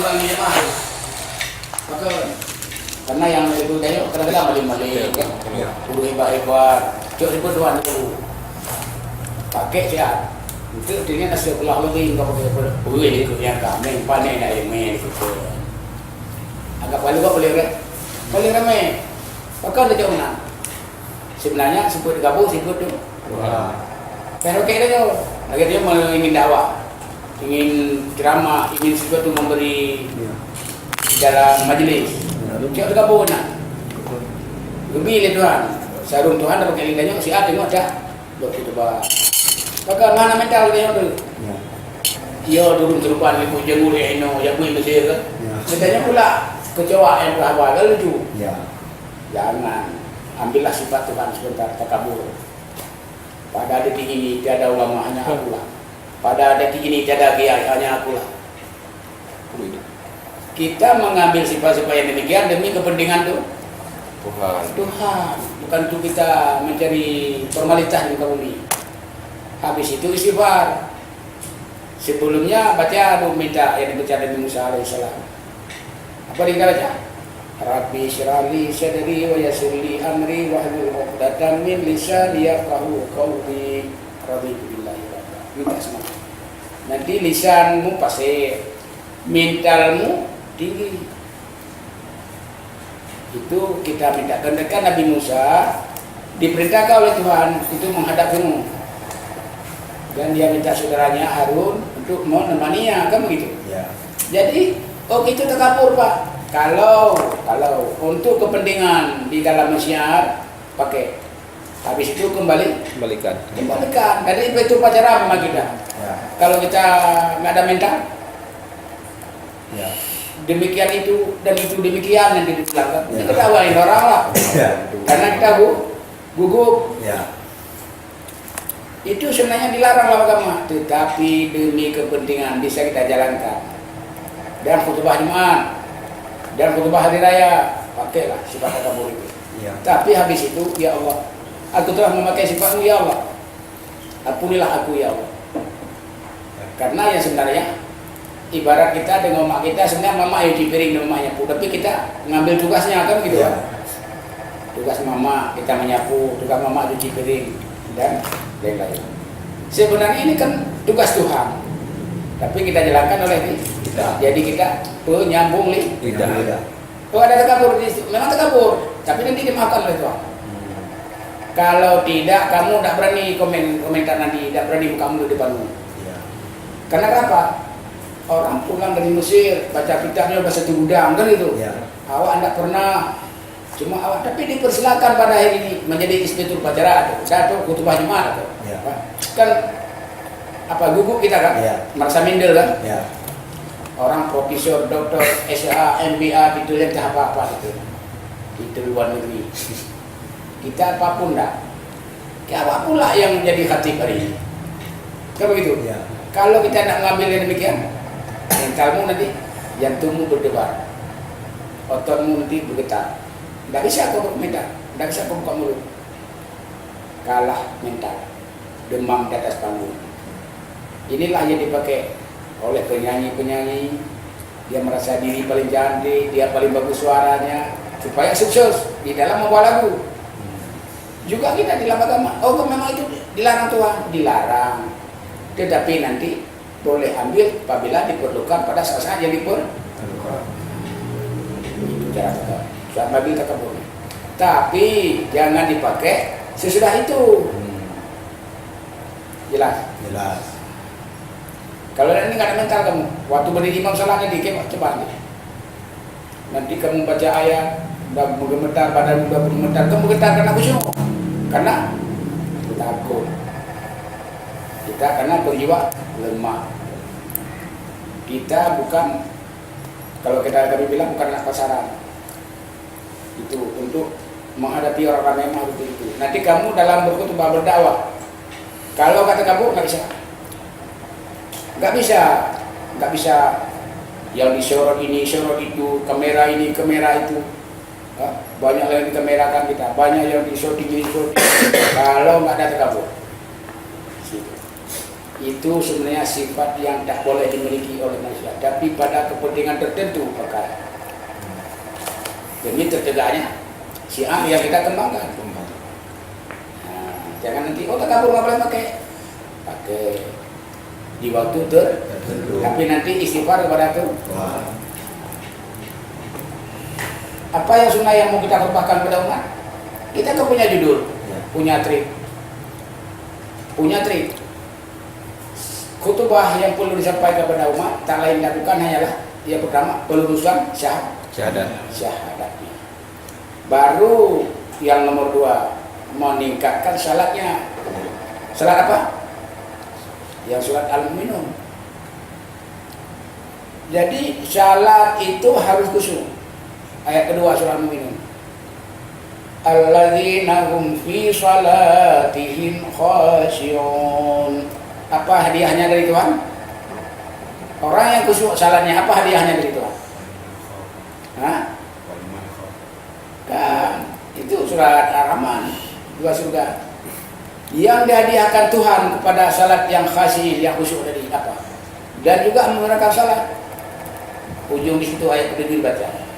orang ini mah. Maka karena yang itu dia kadang-kadang balik-balik kan. Guru hebat-hebat. Cuk ribut doang itu. Pakai siap. Itu dia nasi pulau lebih enggak pakai boleh itu yang kami panen air main itu. Agak paling gua boleh kan? Boleh ramai. Maka ada jauh nak. Sebenarnya sebut gabung sebut tu. Pero kayaknya lagi dia ingin dakwah, ingin ceramah, ingin sesuatu memberi dalam majlis. Cak gabung nak. Lebih le Tuhan. Sarung Tuhan dapat kelingkanya si ada ada. Dok itu bah. Maka mana mental dia tu? Ia turun terupan lipu jengur eno yang boleh Mesir kan. Katanya pula kecewa yang berapa lucu. Jangan ambillah sifat Tuhan sebentar takabur. Pada detik ini tiada ulama hanya akulah. Pada detik ini tiada kiai hanya akulah. Kita mengambil sifat-sifat yang demikian demi kepentingan Tuhan. Bukan untuk kita mencari formalitas di muka bumi. Habis itu istighfar. Sebelumnya baca doa minta yang dibaca Nabi Musa alaihissalam. Apa dia baca? Rabbi syrahli sadri wa yassirli amri wahlul 'uqdatam min lisani yafqahu qawli. Raditu billahi rabban. Minta semangat. Nanti lisanmu pasir, mentalmu tinggi. Itu kita minta. Karena Nabi Musa diperintahkan oleh Tuhan itu menghadap gunung. Dan dia minta saudaranya Harun untuk menemaninya, kan begitu? Jadi, itu takabur Pak. Kalau untuk kepentingan di dalam syiar pakai, habis itu kembalikan. Jadi itu pacaran sama kita. Kalau kita nggak ada mental, demikian itu dan itu demikian yang dilakukan. Kita ketawain orang lah, karena kita gugup. Itu sebenarnya dilarang lah agama, tetapi demi kepentingan bisa kita jalankan. Dan khutbah Jumat dan khutbah hari raya pakailah sifat takabur itu. Tapi habis itu ya Allah, aku telah memakai sifatmu ya Allah. Ampunilah aku ya Allah. Karena yang sebenarnya ibarat kita dengan mak kita sebenarnya mama yang cuci piring dan mamanya pun, tapi kita ngambil tugasnya kan gitu kan. Tugas mama kita menyapu, tugas mama cuci piring dan lain-lain. Sebenarnya ini kan tugas Tuhan, tapi kita jalankan oleh kita. Jadi kita penyambung lidah. Oh ada takabur, memang takabur, tapi nanti dimaafkan oleh Tuhan. Kalau tidak, kamu tidak berani komentar nanti, tidak berani buka mulut depanmu. Karena apa? Orang pulang dari Mesir, baca kitabnya bahasa gudang kan itu. Awak tidak pernah. Cuma awak, tapi dipersilakan pada hari ini menjadi inspektur upacara atau khutbah Jumat atau kan apa gugup kita kan, merasa minder kan. Orang profesor, doktor, SA, MBA gitu yang tak apa-apa itu luar negeri. Kita apapun dah. Ya apa pula yang menjadi khatib hari ini? Kan begitu. Kalau kita nak mengambil yang demikian, mentalmu nanti jantungmu berdebar, ototmu nanti bergetar. Tidak bisa kau berkomentar, tidak bisa kau buka mulut. Kalah mental, demam di atas panggung. Inilah yang dipakai oleh penyanyi-penyanyi. Dia merasa diri paling cantik, dia paling bagus suaranya, supaya sukses di dalam membawa lagu. Juga kita di dalam agama, memang itu dilarang Tuhan, dilarang. Tetapi nanti boleh ambil apabila diperlukan pada saat yang diperlukan. Itu cara kita. Mobil takabur. Tapi jangan dipakai sesudah itu. Jelas. Kalau ini nggak ada mental kamu, waktu berdiri imam salahnya dikit cepat. Nanti kamu baca ayat, udah menggemetar, badan udah bergemetar, kamu getar karena khusyuk, karena takut. Kita karena berjiwa lemah. Kita bukan, kalau kami bilang bukan anak pasaran. Itu untuk menghadapi orang ramai harus itu. Nanti kamu dalam berkhutbah berdakwah, kalau kata kamu nggak bisa yang disorot ini sorot itu, kamera ini kamera itu, banyak yang dikamerakan kita, banyak yang disorot ini sorot. Kalau nggak ada takabur, itu sebenarnya sifat yang tak boleh dimiliki oleh manusia, tapi pada kepentingan tertentu pakai. Demi tertegaknya syiar yang kita kembangkan. Nah, jangan nanti tak kabur nggak boleh pakai di waktu tertentu, tapi nanti istighfar kepada itu. Apa yang sunnah yang mau kita khutbahkan pada umat? Kita kan punya judul, punya trik. Khutbah yang perlu disampaikan kepada umat tak lain dan bukan hanyalah yang pertama pelurusan syahadatnya. Baru yang nomor 2 meningkatkan salatnya. Salat apa? Yang salat al-mu'minun. Jadi salat itu harus khusyuk. Ayat kedua surah al-mu'minun. Alladzina hum fi salatihim khashi'un. Apa hadiahnya dari Tuhan? Orang yang khusyuk salatnya, apa hadiahnya dari Tuhan? Kan itu surat Ar-Rahman, 2 surga. Yang dihadiahkan Tuhan kepada salat yang khasyi, yang khusyuk tadi apa? Dan juga menggunakan salat. Ujung di situ ayat kedua dibaca.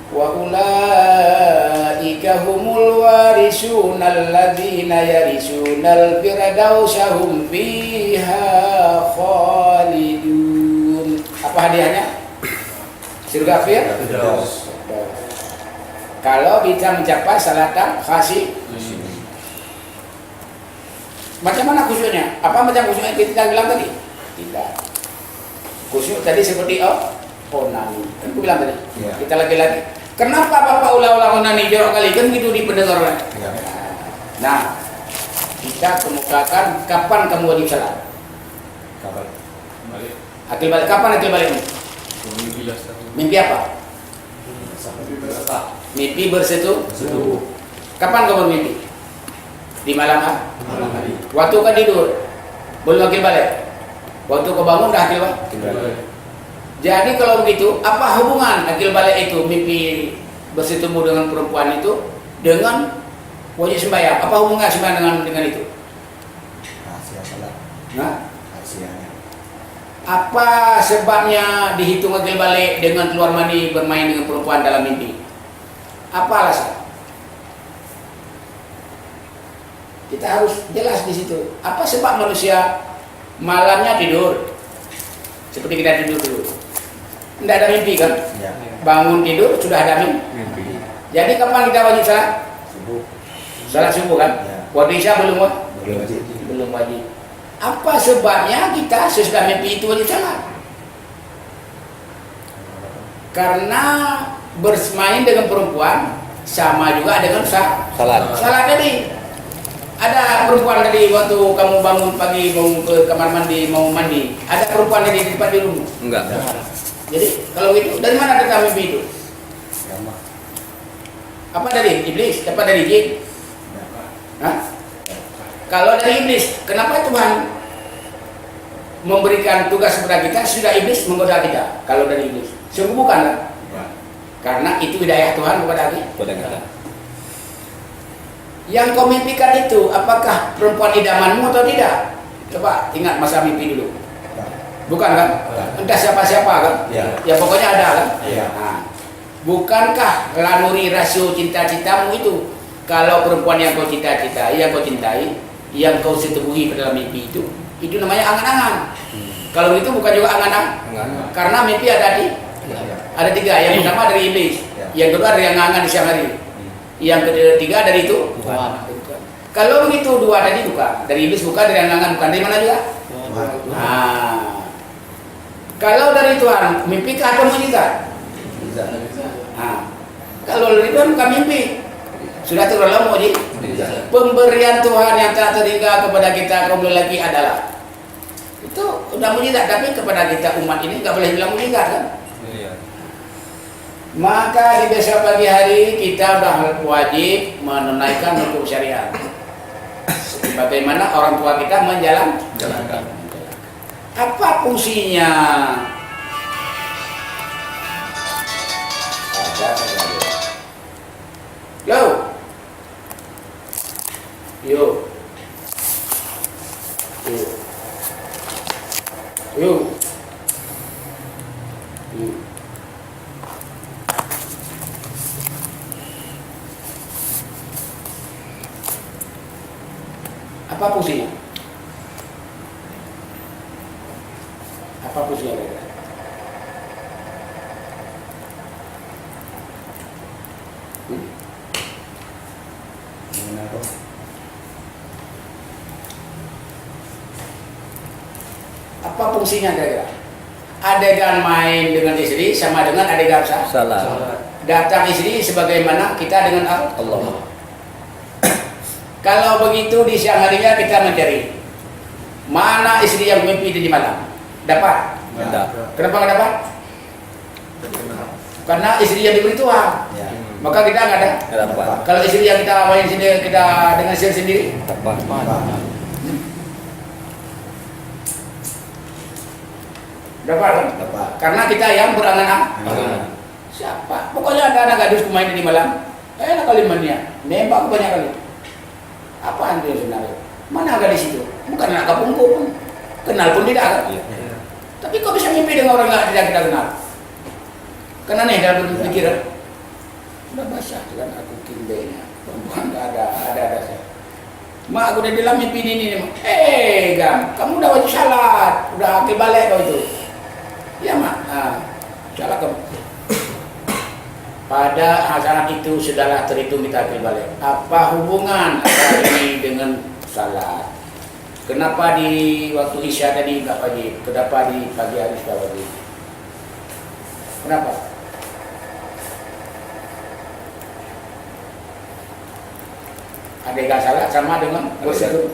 Wa ulaika humul warisuna alladzina yarisunal firdausa hum fiha khalidun. Apa hadiahnya? Surga Firdaus. Kalau bisa mencapai salatan khasyi. Macam mana khusyuknya? Apa macam khusyuknya kita bilang tadi? Tidak. Khusyuk tadi seperti onani. Kan aku bilang tadi. Ya. Kita lagi-lagi. Kenapa Bapak ulang-ulang onani jorok kali? Kan gitu di pendengar orang. Ya. Nah, kita kemukakan kapan kamu wajib salat? Kapan? Balik. Akil balik. Kapan akil balik? Mimpi apa? Mimpi bersetubuh. Kapan kamu mimpi? Di malam hari. Waktu kau tidur belum akil balik. Waktu kau bangun dah akil balik. Jadi kalau begitu, apa hubungan akil balik itu mimpi bersetubuh dengan perempuan itu dengan wajib sembahyang? Apa hubungan sembahyang dengan itu? Rahasia salat. Nah, rahasianya. Apa sebabnya dihitung akil balik dengan keluar mani bermain dengan perempuan dalam mimpi? Apa alasan? Kita harus jelas di situ. Apa sebab manusia malamnya tidur? Seperti kita tidur dulu. Tidak ada mimpi kan? Ya. Bangun tidur sudah ada mimpi. Jadi kapan kita wajib salat? Subuh. Salat subuh kan? Ya. Waktu isya belum wajib. Belum wajib. Apa sebabnya kita sesudah mimpi itu wajib salat? Karena bermain dengan perempuan sama juga dengan salat. Salat tadi. Ada perempuan tadi waktu kamu bangun pagi mau ke kamar mandi mau mandi. Ada perempuan tadi di depan di rumah? Enggak. Jadi kalau itu dari mana datang mimpi itu? Apa dari iblis? Apa dari jin? Hah? Kalau dari iblis, kenapa Tuhan memberikan tugas kepada kita? Sudah iblis menggoda kita. Kalau dari iblis, sungguh bukan kan? Karena itu hidayah Tuhan kepada kita. Yang kau mimpikan itu, apakah perempuan idamanmu atau tidak? Coba ingat masa mimpi dulu. Bukan kan? Entah siapa-siapa kan? Ya pokoknya ada kan? Nah, bukankah lanuri rasio cita-citamu itu? Kalau perempuan yang kau cita-citai, yang kau cintai, yang kau setubuhi pada mimpi itu namanya angan-angan. Kalau itu bukan juga angan-angan. Karena mimpi ada 3. Yang pertama dari iblis, yang kedua dari angan-angan di siang hari, yang ketiga dari itu. Kalau begitu 2 tadi bukan dari iblis, bukan dari angan-angan, bukan dari mana juga. Nah, kalau dari Tuhan, mimpikah atau mujizat? Nah, kalau dari Tuhan bukan mimpi, sudah terlalu mujizat. Pemberian Tuhan yang tak terhingga kepada kita kaum lelaki adalah itu udah mujizat, tapi kepada kita umat ini nggak boleh bilang mujizat kan? Maka di besok pagi hari kita sudah wajib menunaikan hukum syariat. Bagaimana orang tua kita menjalankan. Apa fungsinya? Yo. Yuk. Apa fungsinya? Apa fungsinya? Apa fungsinya kira-kira? Adegan main dengan istri sama dengan adegan Salat. datang istri sebagaimana kita dengan Allah. Kalau begitu di siang harinya kita mencari mana istri yang mimpi di malam. Dapat? Tidak. Kenapa nggak dapat? Karena istri yang diberi Tuhan. Ya. Maka kita nggak ada. Tidak dapat. Kalau istri yang kita main sendiri, kita dengan sendiri, Dapat. dapat kan? Dapat. Karena kita yang berangan-angan. Angan. Siapa? Pokoknya ada anak gadis main di malam. Enak kali mainnya. Nembak banyak kali. Apaan dia sebenarnya? Mana gadis itu? Bukan anak kampungku pun. Kenal pun tidak kan? Iya. Tapi kok bisa mimpi dengan orang yang tidak kita kenal? Karena nih dalam berpikiran. Udah basah kan aku kimbenya. Perempuan nggak ada saya. Mak aku udah dalam mimpi ini nih. Gam, kamu udah wajib salat, udah akil balik kau itu. Ya mak, salah kamu. Pada saat itu sudahlah terhitung kita akil balik. Apa hubungan antara ini dengan salat? Kenapa di waktu isya tadi nggak wajib? Kenapa di pagi hari sudah wajib? Kenapa? Adegan salat sama dengan bersetubuh.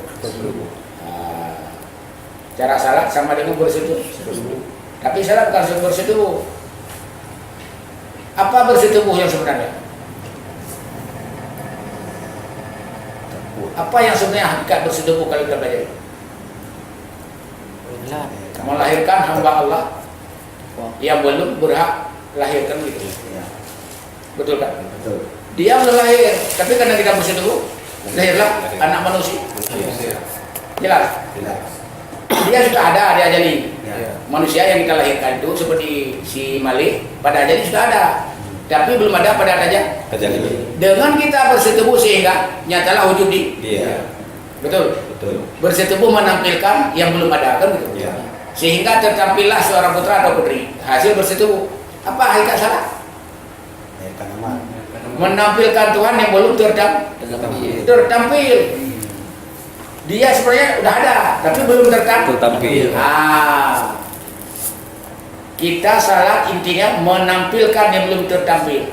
Cara salat sama dengan bersetubuh. Tapi salat bukan bersetubuh. Apa bersetubuh yang sebenarnya? Apa yang sebenarnya hakikat bersetubuh kalau kita belajar? Melahirkan hamba Allah yang belum berhak lahirkan gitu. Betul kan? Betul. Dia belum lahir, tapi karena kita bersetubuh, lahirlah anak manusia. Jelas? Jelas. Dia sudah ada, dia ajali. Ya. Manusia yang kita lahirkan itu seperti si Malik, pada ajali sudah ada. Tapi belum ada pada aja. Dengan kita bersetubuh sehingga nyatalah wujud di. Iya. Betul? Betul. Bersetubuh menampilkan yang belum ada kan gitu. Iya. Sehingga tertampillah seorang putra atau putri. Hasil bersetubuh. Apa hakikat salah? Ya, karena Menampilkan Tuhan yang belum tertampil. Dia sebenarnya udah ada, tapi belum Tertampil. Kita salah intinya menampilkan yang belum tertampil.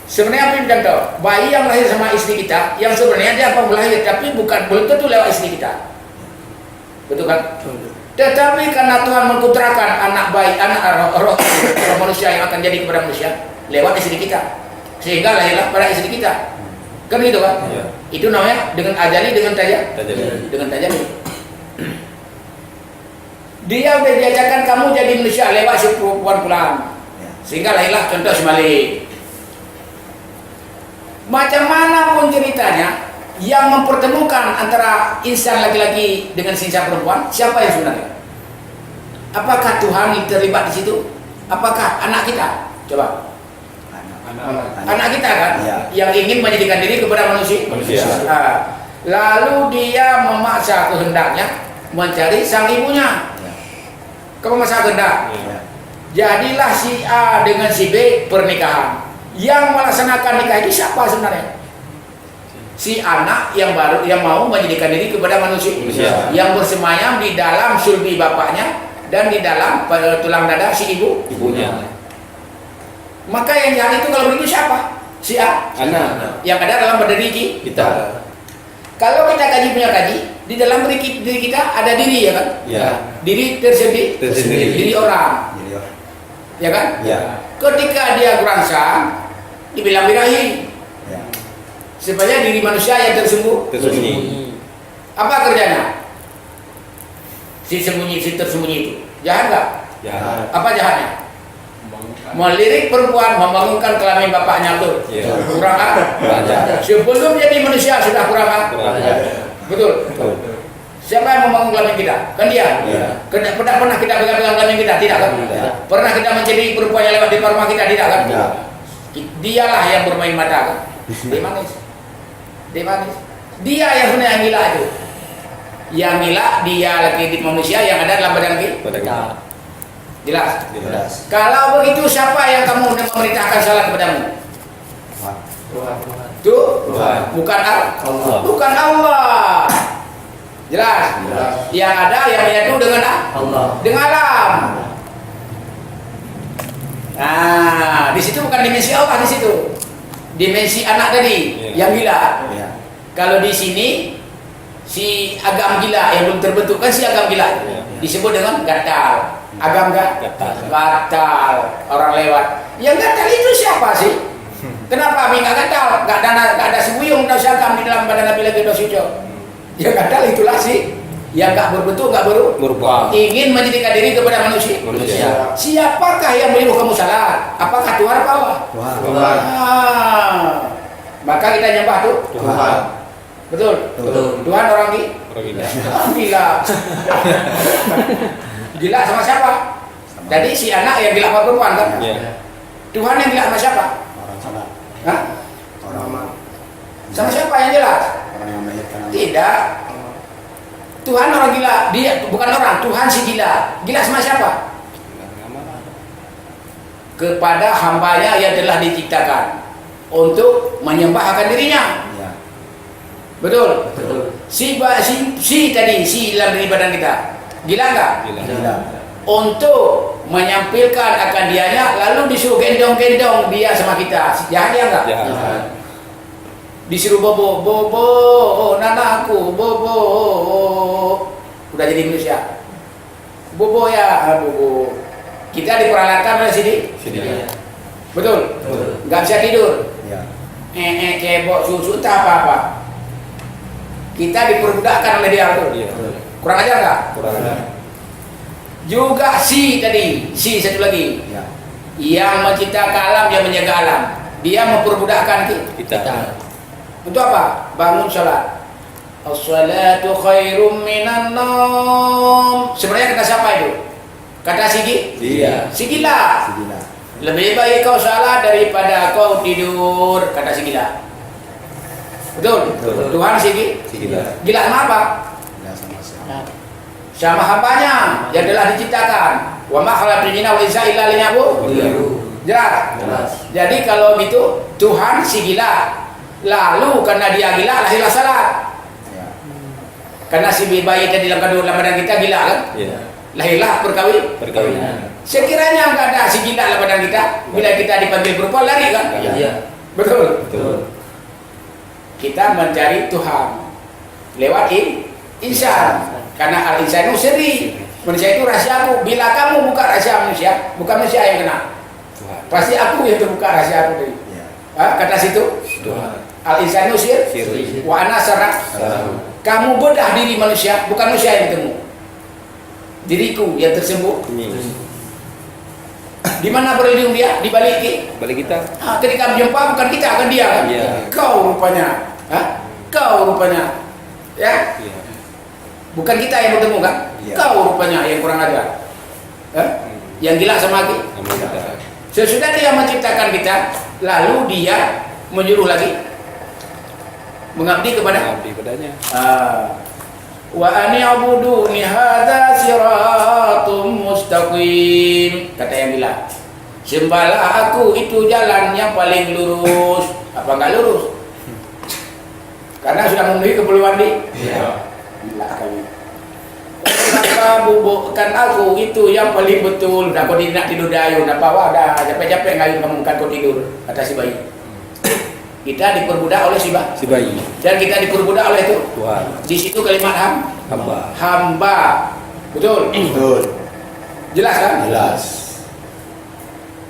Sebenarnya apa yang contoh? Bayi yang lahir sama istri kita, yang sebenarnya dia apa lahir, tapi belum tentu lewat istri kita. Betul kan? Tetapi karena Tuhan mengkutrakan anak bayi, anak roh manusia yang akan jadi kepada manusia lewat istri kita, sehingga lahirlah pada istri kita. Kan gitu kan? Iya. Itu namanya dengan ajali, dengan Tajali. Dia udah diajarkan kamu jadi manusia lewat si perempuan pulang, sehingga lahirlah contoh si Malik. Macam mana pun ceritanya, yang mempertemukan antara insan laki-laki dengan insan perempuan, siapa yang sebenarnya? Apakah Tuhan yang terlibat di situ? Apakah anak kita? Coba. Anak kita kan, yang ingin menjadikan diri kepada manusia. Lalu dia memaksa kehendaknya mencari sang ibunya. Kamu memaksa kehendak. Jadilah si A dengan si B pernikahan. Yang melaksanakan nikah ini siapa sebenarnya? Si anak yang mau menjadikan diri kepada manusia. Yang bersemayam di dalam sulbi bapaknya dan di dalam tulang dada si ibunya. Maka yang jahat itu kalau begitu siapa? Si A, Anak. yang ada dalam diri Kita. Kalau kita punya kaji, di dalam diri kita ada diri, ya kan? Ya. Diri tersendiri. Diri orang, ya kan? Ya. Ketika dia gerangsang, dibilang birahi, supaya diri manusia yang Tersembunyi. apa kerjanya? Si tersembunyi itu jahat nggak? Ya. Apa jahatnya? Melirik perempuan, membangunkan kelamin bapaknya tuh. Ya. Kurang ajar. Kurang ajar. Sebelum jadi manusia sudah kurang ajar. Kurang ajar. Betul. Betul. Siapa yang membangun kelamin kita? Kan dia. Iya. Pernah kita pegang kelamin kita? Tidak kan? Tidak. Pernah kita mencari perempuan yang lewat di rumah kita? Tidak kan? Tidak. Dialah yang bermain mata kan? Dia manis. Dia manis. Dia yang sebenarnya yang gila itu. Yang gila dia lagi di manusia yang ada dalam badan kita. Pada kita. Jelas. Jelas. Kalau begitu siapa yang kamu memerintahkan salat kepadamu? Tuhan. Tuh, Tuhan. bukan Allah. Allah. Bukan Allah. Jelas. Jelas. Yang ada yang menyatu dengan Allah. dengan alam. Nah, di situ bukan dimensi Allah di situ. Dimensi anak tadi Iya. yang gila. Iya. Kalau di sini si agam gila yang belum terbentuk kan si agam gila Iya. disebut dengan gatal. Agam Gatal. gatal orang lewat. Yang gatal itu siapa sih? Kenapa Abi nggak gatal? Nggak ada sebuyung dan syagam di dalam badan Nabi lagi dosito. Yang gatal itulah sih yang nggak berbentuk, nggak Berubah. ingin menjadikan diri kepada manusia. Manusia. Siapakah yang menyuruh kamu salah? Apakah Tuhan apa Allah? Tuhan. Tuhan. Maka kita nyembah tuh Tuhan. betul. Betul. Tuhan orang Orang gila. gila. Gila sama siapa? Tadi si anak yang gila sama perempuan kan? Iya. Tuhan yang gila sama siapa? Orang salah. Hah? Orang Sama siapa yang jelas? orang yang melahirkan anak. Tidak. Tuhan orang gila, dia bukan orang, Tuhan si gila. Gila sama siapa? Kepada hambanya yang telah diciptakan untuk menyembah akan dirinya. Iya. Betul? Betul. Si tadi, si dalam diri badan kita. Gila enggak? Gila. Gila. Untuk menyampilkan akan dianya, lalu disuruh gendong-gendong dia sama kita. Jahat dia enggak? Jahat. Disuruh bobo, bobo, oh, nanaku, bobo, udah jadi manusia. Bobo ya, bobo. Kita diperalatkan oleh sini, Sini. betul? Betul. Nggak bisa tidur, Iya. cebok, susu, tak apa-apa. Kita diperbudakkan oleh dia tuh. Iya. Kurang ajar nggak? Kurang ada. Juga si tadi, si satu lagi, Iya. yang menciptakan alam, yang menjaga alam. Dia memperbudakkan Kita. Untuk apa? Bangun salat. As-salatu khairum minan nom. Sebenarnya kata siapa itu? Kata Sigi? Dia. Si gila. Si gila. Lebih baik kau salat daripada kau tidur, kata si gila. Betul? Betul. Tuhan Sigi? Si gila. Gila sama apa? Gila sama siapa? Sama hambanya yang telah diciptakan. Wa ma khalaqtul jinna wal insa illa liya'budun. Jelas? Jelas. Jadi kalau gitu Tuhan si gila. Lalu karena dia gila lahirlah salat. Iya. Karena si bayi tadi dalam kandungan dalam badan kita gila kan? Iya. Lahirlah Perkawinan. Sekiranya nggak ada si gila dalam badan kita, bila kita dipanggil perempuan lari kan? Iya. Betul. Betul. Kita mencari Tuhan lewat insan. Karena al-insan itu seri. Manusia itu rahasia aku. Bila kamu buka rahasia manusia, bukan manusia yang kena. Tuhan. Pasti aku yang terbuka rahasia aku tadi. Iya. Kata situ, Tuhan. al-insan itu Siri. wa ana sarah. Salam. Kamu bedah diri manusia, bukan manusia yang ketemu. Diriku yang tersembunyi. Ini. Di mana berlindung dia? Di balik Balik kita. ketika berjumpa bukan kita, akan dia kan? Iya. Kau rupanya. Kau rupanya. Ya? Iya. Bukan kita yang bertemu kan? Iya. Kau rupanya yang kurang ajar. Yang gila sama kita. Nama kita. Sesudah dia menciptakan kita, lalu dia menyuruh lagi mengabdi kepada Abdi padanya. wa ani abuduni hadza siratum mustaqim, kata yang gila. Sembahlah aku, itu jalan yang paling lurus. Apa enggak lurus? Karena sudah memenuhi keperluan di. Iya. Gila kali. Kenapa bubukkan aku, itu yang paling betul. Dah kau nak tidur dayu, nak bawa dah capek-capek ngayun kamu kan kau tidur, kata si bayi. Kita diperbudak oleh si bayi. Si bayi. Dan kita diperbudak oleh itu. Tuhan. Di situ kalimat Hamba. hamba. Betul? Betul. Jelas kan? Jelas.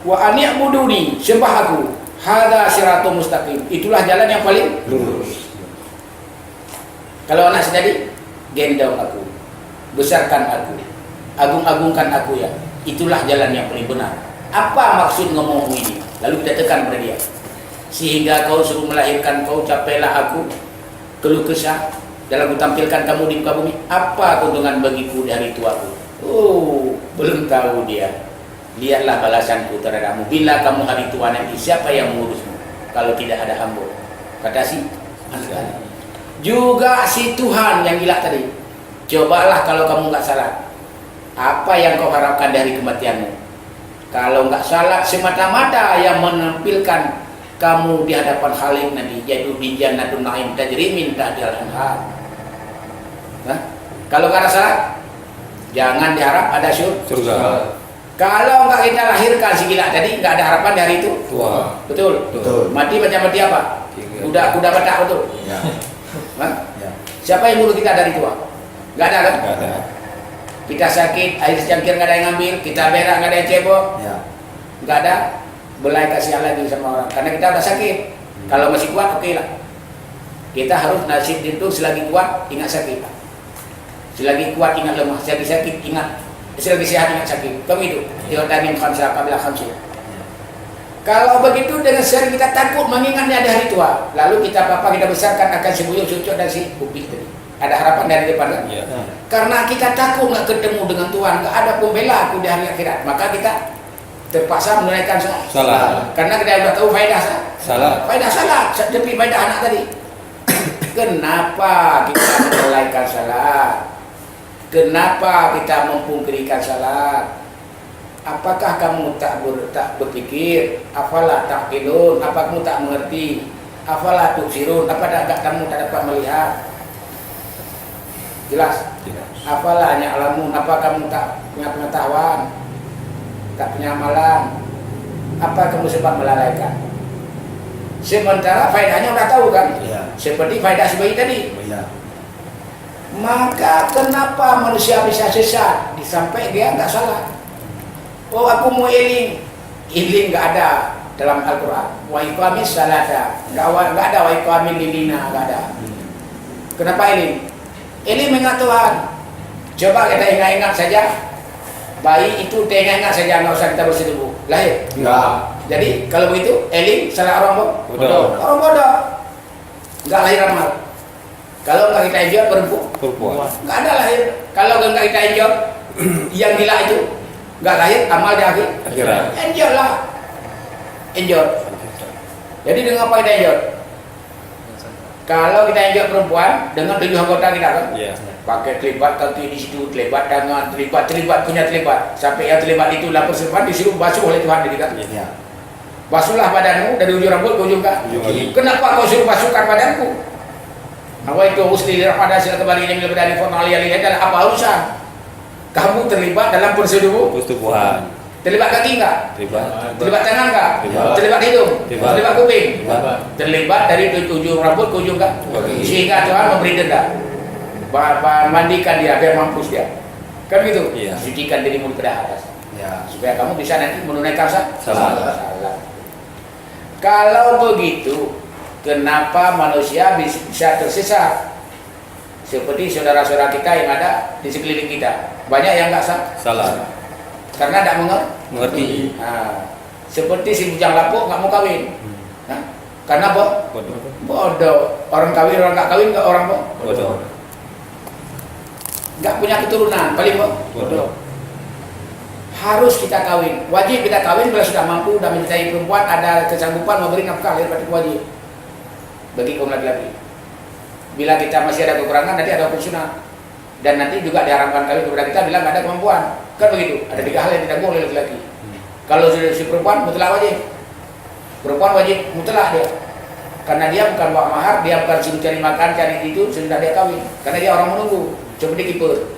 Wa ani'buduni, sembah aku. Hadza siratul mustaqim. Itulah jalan yang paling Lurus. Kalau anak tadi, gendong aku, besarkan aku, agung-agungkan aku ya. Itulah jalan yang paling benar. Apa maksud ngomong ini? Lalu kita tekan pada dia. Sehingga kau suruh melahirkan, kau capailah aku, keluh kesah, dalam kutampilkan kamu di muka bumi, apa keuntungan bagiku di hari tuaku? Oh, belum tahu dia. Lihatlah balasanku terhadapmu. Bila kamu hari tua nanti, siapa yang mengurusmu? Kalau tidak ada hamba, kata si anak. Juga si Tuhan yang gila tadi. Cobalah kalau kamu nggak salah, apa yang kau harapkan dari kematianmu? Kalau nggak salah semata-mata yang menampilkan kamu di hadapan Khalik nanti, yaitu di Jannatul Naim tajri min tahtiha al-anhar. Nah, kalau nggak ada salah, jangan diharap ada surga. Kalau nggak kita lahirkan si gila tadi, nggak ada harapan dari itu. Tua. Betul. Betul. Mati macam mati apa? Kuda batak betul. Ya. Hah? Ya. Siapa yang bunuh kita dari tua? Nggak ada kan? Nggak ada. Kita sakit, air secangkir nggak ada yang ngambil, kita berak nggak ada yang cebok, Ya. nggak ada belai kasihan lagi sama orang. Karena kita udah sakit. Kalau masih kuat, oke lah. Kita harus nasib itu selagi kuat ingat sakit, selagi kuat ingat lemah, selagi sakit ingat, selagi sehat ingat sakit. Kamu itu. Yodamin khamsa qabla khamsi. Kalau begitu dengan sering kita takut mengingatnya di hari tua, lalu kita kita besarkan akan si buyut cucuk dan si upik tadi. Ada harapan dari depan kan? Iya. Karena kita takut nggak ketemu dengan Tuhan, nggak ada pembela aku di hari akhirat, maka kita terpaksa menunaikan Salat. Karena kita sudah tahu faedah Salat. faedah salat, tapi faedah anak tadi. Kenapa kita menunaikan salat? Kenapa kita mempungkirikan salat? Apakah kamu tak berpikir? Afalah taqilun? Apa kamu tak mengerti? Afalah tubsirun? Apa kamu tak dapat melihat? Jelas? Apalah ya'lamun? Apa kamu tak punya pengetahuan? Tak punya amalan? Apa kamu sebab melalaikan? Sementara faedahnya udah tahu kan? Ya. Seperti faedah sebaik tadi. Ya. Maka kenapa manusia bisa sesat? Sampai dia nggak salah. Oh, aku mau iling nggak ada dalam Al-Quran. Wa iqamis salata, nggak ada wa iqamil lilina, nggak ada. Kenapa iling? Iling mengingat Tuhan. Coba kita ingat-ingat saja. Bayi itu kita ingat saja, nggak usah kita bersetubuh. Lahir. Enggak. Jadi kalau begitu, iling salah orang Bodoh. Orang bodoh. Nggak lahir amal. Kalau nggak kita enjoy Perempuan. nggak ada lahir. Kalau nggak kita enjoy, yang gila itu nggak lahir amal di akhir. Akhirat. Enjoy lah. Enjoy. Jadi dengan apa kita enjoy? Kalau kita enjoy perempuan dengan 7 anggota kita kan, Iya. pakai terlibat kaki di situ, terlibat tangan, terlibat punya terlibat. Sampai yang terlibat itu lapor sempat disuruh basuh oleh Tuhan jadi kan. Ya. Basuhlah badanmu dari ujung rambut ke ujung kaki. Ujung kaki. Kenapa kau suruh basuhkan badanku? Apa itu usli rahmada sila kembali yang lebih dari formal adalah apa urusan? Kamu terlibat dalam Persetubuhan. terlibat kaki enggak? Terlibat. Terlibat tangan enggak? Terlibat. Terlibat hidung? Terlibat. Terlibat kuping? Terlibat. Terlibat dari ujung rambut ke ujung kaki. Sehingga Tuhan memberi denda. Mandikan dia biar mampus dia. Kan gitu? Iya. Sucikan dirimu ke atas. Ya. Supaya kamu bisa nanti menunaikan Salat. salat. Kalau begitu, kenapa manusia bisa tersesat? Seperti saudara-saudara kita yang ada di sekeliling kita, banyak yang nggak Salah. karena tidak Mengerti. Nah, seperti si bujang lapuk nggak mau kawin, nah, karena Bodoh. bodoh. Orang kawin, orang nggak kawin, nggak orang Bodoh. nggak punya keturunan, paling Bodoh. Harus kita kawin, wajib kita kawin bila sudah mampu, sudah mencintai perempuan, ada kesanggupan memberi nafkah, lahir batin wajib bagi kaum laki-laki. Bila kita masih ada kekurangan, nanti ada hukum sunnah, dan nanti juga diharamkan kawin kepada kita bila nggak ada kemampuan, kan begitu. Ada 3 hal yang ditanggung oleh laki-laki. Kalau sudah si perempuan mutlak wajib, perempuan wajib mutlak dia, karena dia bukan bawa mahar, dia bukan sibuk cari makan, cari itu, sudah dia kawin, karena dia orang menunggu, seperti kiper.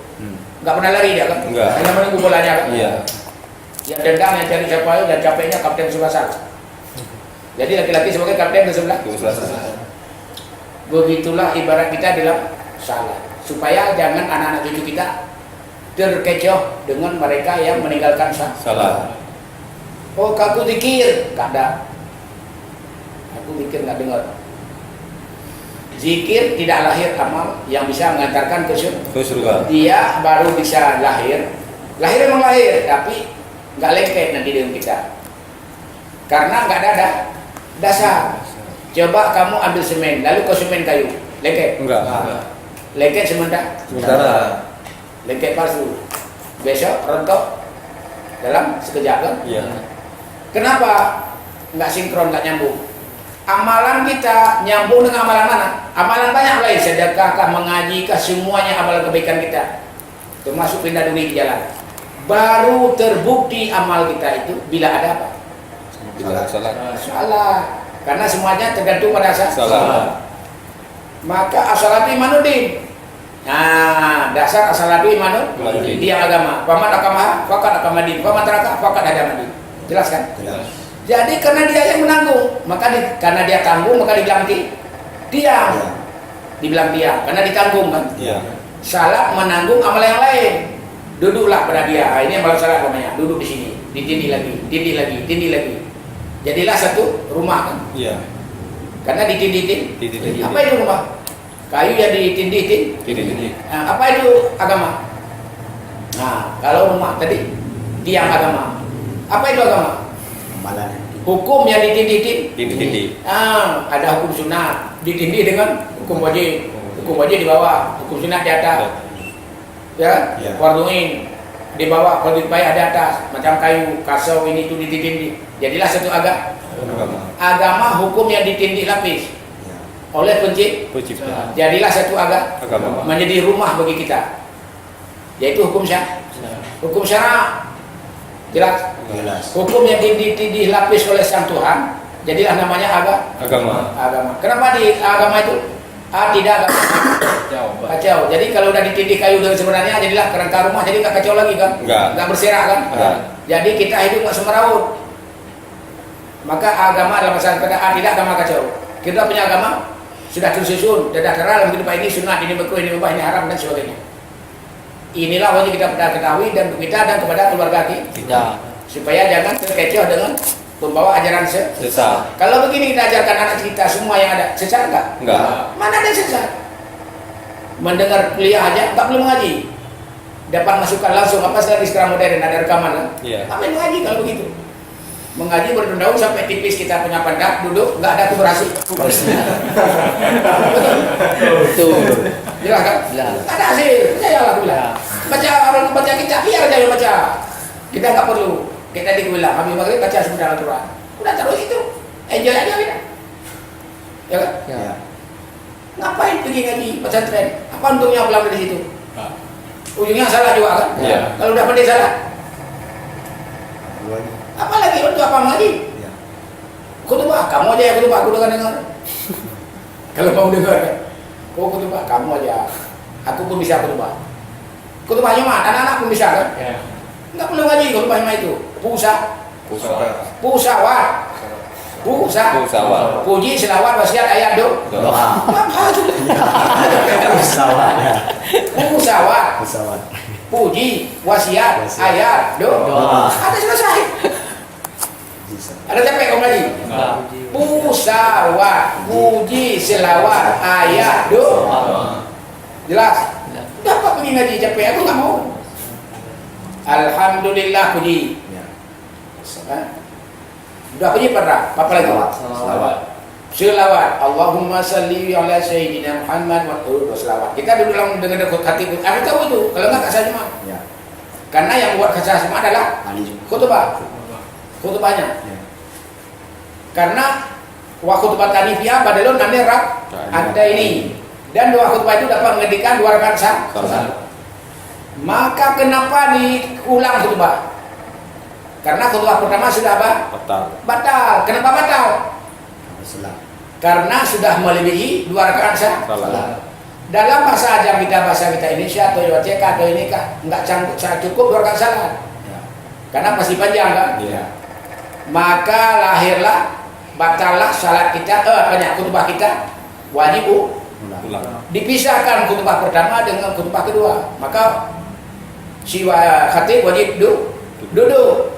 Nggak pernah lari dia kan? Enggak. Hanya menunggu bolanya kan? Iya. Yang tendang, yang cari siapa dan capeknya kapten sebelah sana. Jadi laki-laki sebagai kapten ke sebelah. Begitulah ibarat kita dalam salat, supaya jangan anak-anak cucu kita terkecoh dengan mereka yang meninggalkan Salah. Oh, aku zikir, nggak ada. Aku zikir nggak dengar. Zikir tidak lahir amal yang bisa mengantarkan ke surga. Dia baru bisa lahir memang lahir, tapi nggak lengket nanti dengan kita, karena nggak ada dasar. Coba kamu ambil semen, lalu kau semen kayu, lengket? Enggak. lengket sementara, lengket palsu. Besok rontok dalam sekejap kan? Iya. Kenapa nggak sinkron, nggak nyambung? Amalan kita nyambung dengan amalan mana? Amalan banyak lain, sedekahkah, mengajikah, semuanya amalan kebaikan kita, termasuk pindah duri di jalan. Baru terbukti amal kita itu bila ada apa? Salah. Salah. Karena semuanya tergantung pada Salah. Maka as-salatu imanuddin. Nah, dasar as-salatu imanuddin. Dia agama. Faman akamaha faqad akamadin. Faman taraka faqad hadamadin. Jelas kan? Jelas. Jadi karena dia yang menanggung, maka karena dia tanggung maka dibilang diam. Dibilang diam karena ditanggung kan. Iya. Salat menanggung amal yang lain. Duduklah pada dia. Ini amalan salat namanya. Duduk di sini, ditindih lagi, tindih lagi, tindih lagi. Jadilah satu rumah kan. Iya. Karena ditindih. Ditindih. Apa itu rumah? Kayu yang ditindih. Ditindih. Nah, apa itu agama? Nah, kalau rumah tadi tiang agama. Apa itu agama? Amalan. Hukum yang ditindih. Ditindih. Ada hukum sunnah ditindih dengan hukum wajib. Hukum wajib di bawah, hukum sunnah di atas. Ya, Ya. farduin di bawah, fardu kifayah di atas. Macam kayu, kasau ini itu ditindih. Jadilah satu agama hukum yang ditindih lapis Ya. oleh Pencipta. jadilah satu Agama. menjadi rumah bagi kita, yaitu hukum hukum syara. Jelas. Jelas. Hukum yang ditindih lapis oleh sang Tuhan, jadilah namanya Agama. Kenapa di agama itu tidak agama kacau? Jadi kalau udah ditindih kayu dengan sebenarnya, jadilah kerangka rumah, jadi nggak kacau lagi kan? Nggak berserak kan? Jadi kita hidup nggak semeraut. Maka agama adalah masalah tidak agama kacau. Kita punya agama sudah tersusun, sudah dalam kehidupan ini sunnah, ini makruh, ini mubah, ini haram dan sebagainya. Inilah wajib kita ketahui dan kita dan kepada keluarga kita, supaya jangan terkecoh dengan pembawa ajaran Sesat. Kalau begini kita ajarkan anak kita semua yang ada, sesat enggak? Enggak. Mana ada sesat? Mendengar kuliah aja enggak perlu mengaji. Dapat masukan langsung, apa sekarang modern ada rekaman kan? Iya. Apa yang mengaji kalau begitu? Mengaji bertahun-tahun sampai tipis kita punya pandak, duduk enggak ada vibrasi. Betul. Jelas kan? Jelas. Ada hasil, percayalah bilang. Baca orang baca kitab, biar aja yang baca. Kita enggak perlu. Kita dibilang Habib Maghrib baca sebentar Al-Quran. Udah terus itu. Enjoy aja kita. Ya kan? Ya. Ngapain pergi ngaji pesantren? Apa untungnya pulang dari situ? Ujungnya salah juga kan? Iya. Kalau udah pandai salah, Dua ini. apalagi untuk apa ngaji? Ya. Khutbah, kamu aja yang khutbah, aku dengar. Kalau mau dengar, kau khutbah, kamu aja. Aku pun bisa khutbah. Khutbahnya mah, anak-anak pun bisa kan? Enggak perlu ngaji khutbahnya itu. Pusawat. Puji, selawat, wasiat, ayat, Doa. Apa itu? Pesawat. Pusawat. Pesawat. Puji, wasiat, ayat, Doa. Ada selesai. Bisa. Ada capek kamu lagi? Pusawat, puji, selawat, ayat, doa. Jelas? Udah apa pergi ngaji capek? Aku nggak mau. Alhamdulillah puji. Ya. Hah? Udah puji pernah? Apa lagi? Selawat. Selawat. Allahumma salli ala sayyidina Muhammad wa selawat. Kita dulu dalam dengar hati. Aku tahu itu. Kalau nggak kasar cuma. Ya. Karena yang buat kasar cuma adalah Ali juga. khutbahnya. Ya. Karena wa khutbah tanifiyah badalun nanti rak ada ini. Dan dua khutbah itu dapat menghentikan 2 rakaat salat. Maka kenapa diulang khutbah? Karena khutbah pertama sudah apa? Batal. Kenapa batal? Selang. Karena sudah melebihi 2 rakaat salat. Dalam bahasa ajar kita, bahasa kita Indonesia atau YTK atau ini nggak cukup 2 rakaat salat. Ya. Karena masih panjang kan? Iya. Maka lahirlah batallah salat kita, khutbah kita wajib Ulang. dipisahkan khutbah pertama dengan khutbah kedua. Maka si khatib wajib duduk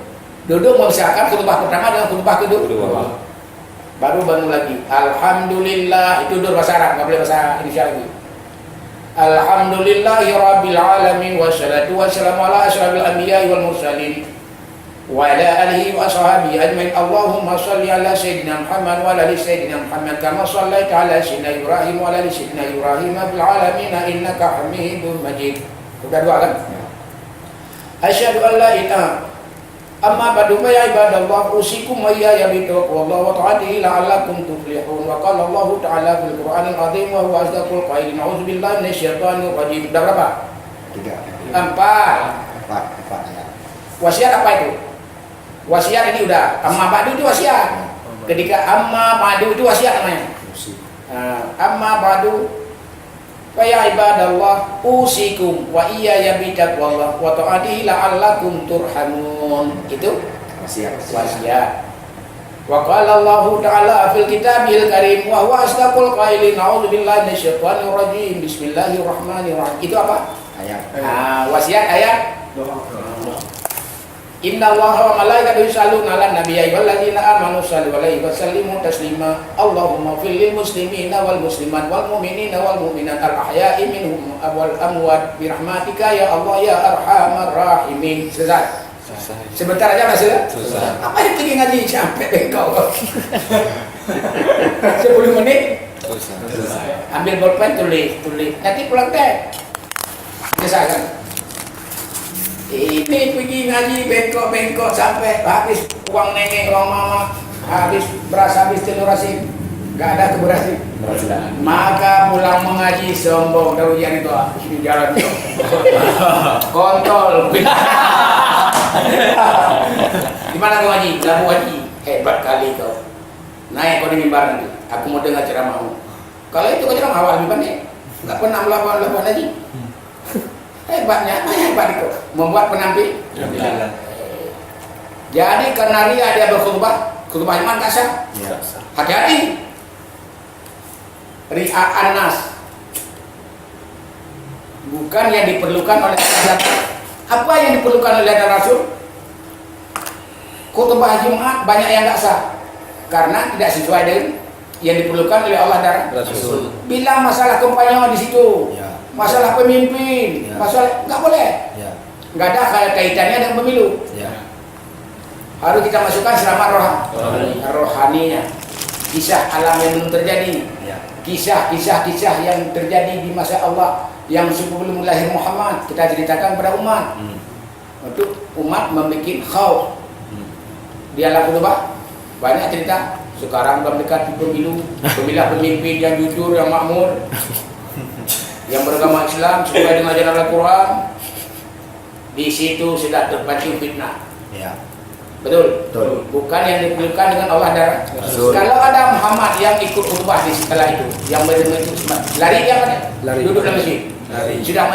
memisahkan khutbah pertama dengan khutbah kedua. Baru bangun lagi. Alhamdulillah, itu duduk bahasa Arab, nggak boleh bahasa Indonesia lagi. Alhamdulillahi rabbil alamin wassalatu wassalamu ala asyrafil anbiya'i wal mursalin wa ala alihi wa ashabihi ajmain. Allahumma shalli ala sayyidina Muhammad wa ala ali sayyidina Muhammad kama shallaita ala sayyidina Ibrahim wa ala ali sayyidina Ibrahim fil alamin innaka Hamidum Majid. Sudah dua kan? Asyhadu an la ilaha amma ba'du ya ibadallah usikum wa iyaya bitaqwallahi wa ta'atihi la'allakum tuflihun. Wa qala Allah ta'ala fil Qur'anil azim wa huwa asdaqul qailin. A'udzu billahi minasyaitonir rajim. Sudah berapa? 3. 4. Ya. Wasiat apa itu? Wasiat ini udah. Amma ba'du itu wasiat. Ketika amma ba'du itu wasiat namanya. Amma ba'du fa ya ibadallah usikum wa iyaya bitaqwallah wa ta'atihi la'allakum turhamun. Itu wasiat. Wa qala Allah ta'ala fil kitabil karim wa huwa asdaqul qailin. A'udzu billahi minasyaitonir rajim. Bismillahirrahmanirrahim. Itu apa? Ayat. Wasiat ayat. Inna Allaha wa malaikatahu yusholluna 'alan nabiyyi walladzina amanu shallu 'alaihi wa sallimu taslima. Allahumma fil lil muslimina wal muslimat wal mu'minina wal mu'minat al ahya'i minhum wal amwat bi rahmatika ya Allah ya arhamar rahimin. Selesai. Sebentar aja Mas. Selesai. Apa yang pergi ngaji sampai bengkok? 10 menit. Selesai. Ambil bolpen tulis. Nanti pulang teh. Selesai kan? Ini pergi ngaji bengkok sampai habis uang nenek, uang mama, habis beras, habis telur asin, nggak ada keberasilan. Maka pulang mengaji sombong, tahu yang itu ini jalan itu kontol. Gimana kau ngaji? Lalu ngaji hebat kali kau. Naik kau di mimbar nanti. Aku mau dengar ceramahmu. Kalau itu kau ceramah awal lebih pandai, nggak pernah melakukan ngaji. Hebat itu membuat penampilan. Jadi karena dia berkhutbah iman kasar. Ya. Hati-hati. Ri'a anas bukan yang diperlukan oleh siapa. Apa yang diperlukan oleh Rasul? Khutbah Jumat banyak yang nggak sah karena tidak sesuai dengan yang diperlukan oleh Allah dan Rasul. Bilang masalah kampanye di situ. Ya. Masalah pemimpin, Ya. masalah nggak boleh, Ya. nggak ada kaitannya dengan pemilu. Ya. Harus kita masukkan selama rohaninya, kisah alam yang belum terjadi, Ya. kisah yang terjadi di masa Allah yang sebelum lahir Muhammad kita ceritakan kepada umat. Untuk umat membuat khauf di alam khutbah banyak cerita. Sekarang sudah mendekati pemilu, pemilihan pemimpin yang jujur, yang makmur, yang beragama Islam sesuai dengan ajaran Al-Quran. Di situ sudah terpancing fitnah. Ya. Betul? Betul. Bukan yang diperlukan dengan Allah dan Rasul. Kalau ada Muhammad yang ikut khutbah di setelah itu, yang mendengar itu lari dia kan? Lari. Duduk dalam masjid. Lari. Sudah